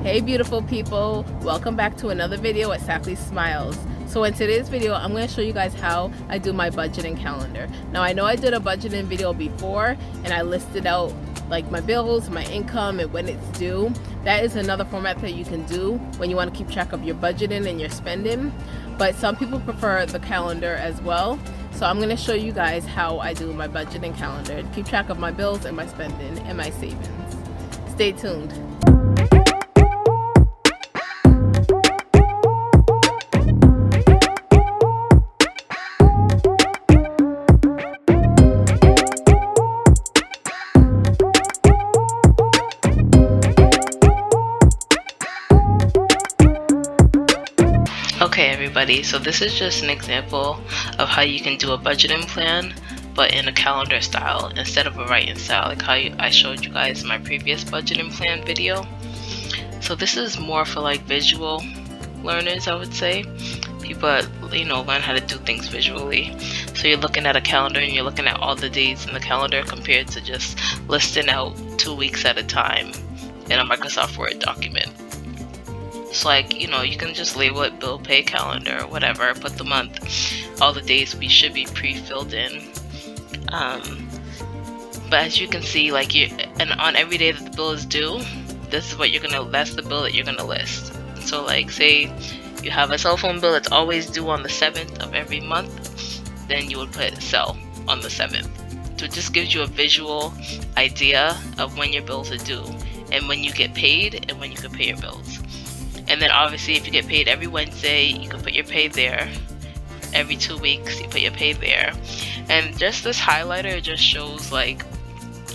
Hey beautiful people, welcome back to another video at saklesmiles. So in today's video, I'm going to show you guys how I do my budgeting calendar. Now I know I did a budgeting video before and I listed out like my bills, my income, and when it's due. That is another format that you can do when you want to keep track of your budgeting and your spending. But some people prefer the calendar as well. So I'm going to show you guys how I do my budgeting calendar to keep track of my bills and my spending and my savings. Stay tuned. Okay everybody, so this is just an example of how you can do a budgeting plan but in a calendar style instead of a writing style, like how I showed you guys in my previous budgeting plan video. So this is more for like visual learners, I would say. People that, learn how to do things visually. So you're looking at a calendar and you're looking at all the days in the calendar compared to just listing out 2 weeks at a time in a Microsoft Word document. So like, you can just label it bill pay calendar or whatever, put the month, all the days should be pre-filled in. But as you can see, like and on every day that the bill is due, this is what that's the bill that you're gonna list. So like say you have a cell phone bill that's always due on the 7th of every month, then you would put sell on the 7th. So it just gives you a visual idea of when your bills are due and when you get paid and when you can pay your bills. And then obviously if you get paid every Wednesday, you can put your pay there. Every 2 weeks, you put your pay there. And just this highlighter just shows like,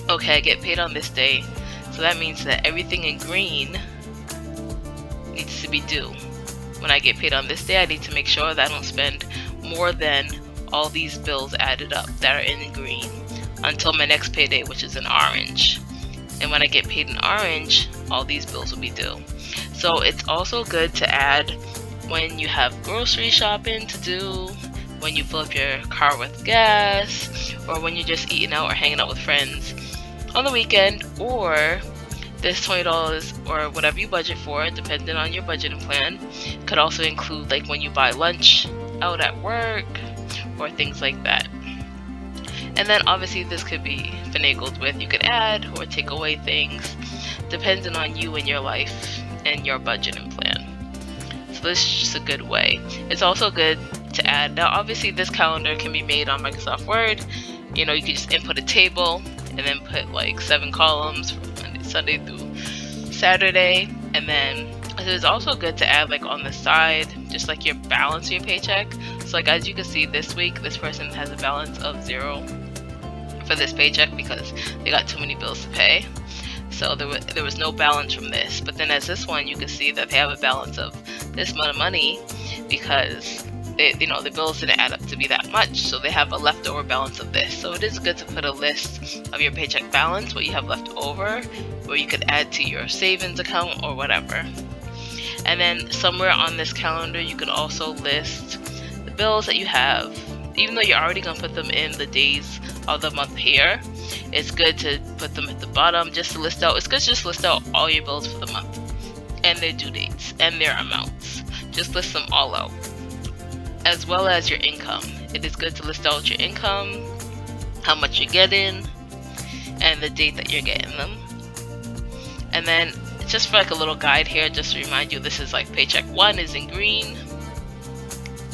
okay, I get paid on this day. So that means that everything in green needs to be due. When I get paid on this day, I need to make sure that I don't spend more than all these bills added up that are in green until my next payday, which is in orange. And when I get paid in orange, all these bills will be due. So it's also good to add when you have grocery shopping to do, when you fill up your car with gas, or when you're just eating out or hanging out with friends on the weekend, or this $20 or whatever you budget for, depending on your budgeting plan. Could also include like when you buy lunch out at work or things like that. And then obviously this could be finagled with, you could add or take away things depending on you and your life and your budgeting plan. So this is just a good way. It's also good to add. Now obviously this calendar can be made on Microsoft Word. You can just input a table and then put like 7 columns from Sunday through Saturday. And then it's also good to add like on the side, just like your balance of your paycheck. So like as you can see this week, this person has a balance of 0 for this paycheck because they got too many bills to pay. So there was no balance from this. But then as this one, you can see that they have a balance of this amount of money because the bills didn't add up to be that much. So they have a leftover balance of this. So it is good to put a list of your paycheck balance, what you have left over, where you could add to your savings account or whatever. And then somewhere on this calendar, you can also list the bills that you have. Even though you're already going to put them in the days of the month here, it's good to put them at the bottom just to list out. It's good to just list out all your bills for the month and their due dates and their amounts. Just list them all out, as well as your income. It is good to list out your income, how much you're getting, and the date that you're getting them. And then just for like a little guide here, just to remind you, this is like paycheck 1 is in green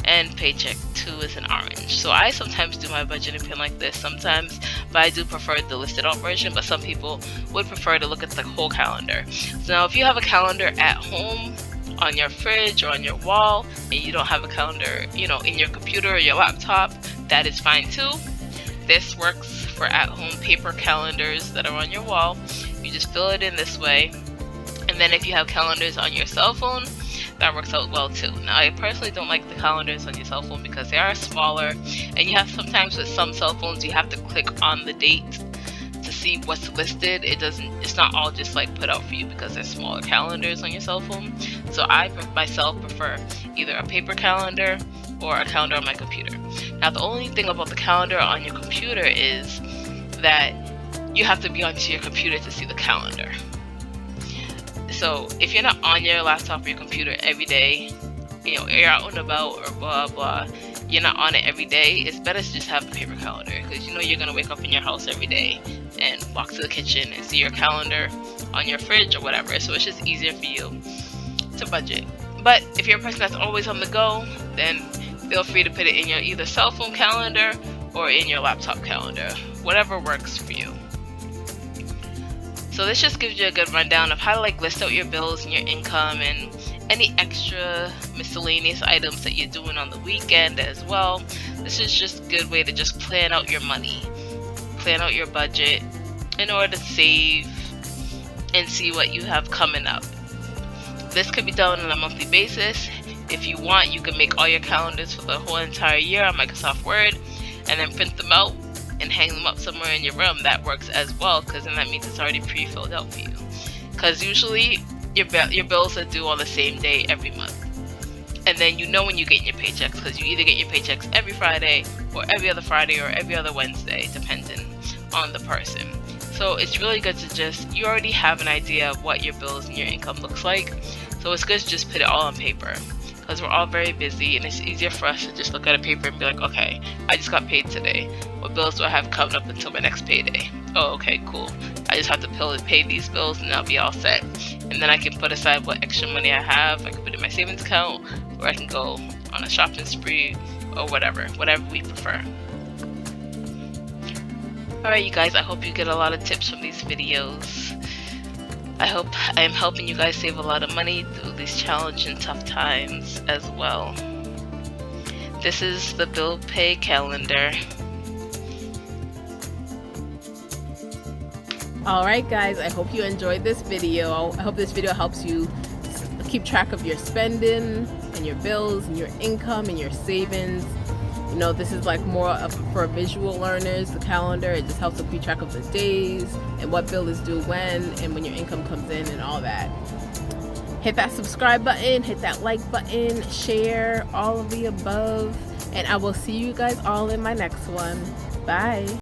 and paycheck 2 is in orange. So I sometimes do my budgeting plan like this sometimes, but I do prefer the listed out version, but some people would prefer to look at the whole calendar. So now if you have a calendar at home on your fridge or on your wall and you don't have a calendar in your computer or your laptop, that is fine too. This works for at-home paper calendars that are on your wall. You just fill it in this way. And then if you have calendars on your cell phone, that works out well too. Now I personally don't like the calendars on your cell phone because they are smaller, and you have sometimes with some cell phones you have to click on the date to see what's listed. It's not all just like put out for you because there's smaller calendars on your cell phone. So I myself prefer either a paper calendar or a calendar on my computer. Now the only thing about the calendar on your computer is that you have to be onto your computer to see the calendar. So if you're not on your laptop or your computer every day, you know, you're out and about or blah blah, you're not on it every day, it's better to just have a paper calendar, because you know you're gonna wake up in your house every day and walk to the kitchen and see your calendar on your fridge or whatever. So it's just easier for you to budget. But if you're a person that's always on the go, then feel free to put it in your either cell phone calendar or in your laptop calendar, whatever works for you. So this just gives you a good rundown of how to like list out your bills and your income and any extra miscellaneous items that you're doing on the weekend as well. This is just a good way to just plan out your money, plan out your budget in order to save and see what you have coming up. This could be done on a monthly basis. If you want, you can make all your calendars for the whole entire year on Microsoft Word and then print them out and hang them up somewhere in your room. That works as well, because then that means it's already pre-filled out for you. Because usually your bills are due on the same day every month, and then you know when you get your paychecks, because you either get your paychecks every Friday or every other Friday or every other Wednesday, depending on the person. So it's really good to just, you already have an idea of what your bills and your income looks like, so it's good to just put it all on paper, because we're all very busy and it's easier for us to just look at a paper and be like, okay, I just got paid today, what bills do I have coming up until my next payday? Oh, okay, cool, I just have to pay these bills and I'll be all set. And then I can put aside what extra money I have. I can put it in my savings account, or I can go on a shopping spree, or whatever we prefer. Alright you guys, I hope you get a lot of tips from these videos. I hope I am helping you guys save a lot of money through these challenging tough times as well. This is the bill pay calendar. Alright guys, I hope you enjoyed this video. I hope this video helps you keep track of your spending and your bills and your income and your savings. You know, this is like more of for visual learners, the calendar. It just helps to keep track of the days and what bill is due when and when your income comes in and all that. Hit that subscribe button, hit that like button, share, all of the above, and I will see you guys all in my next one. Bye.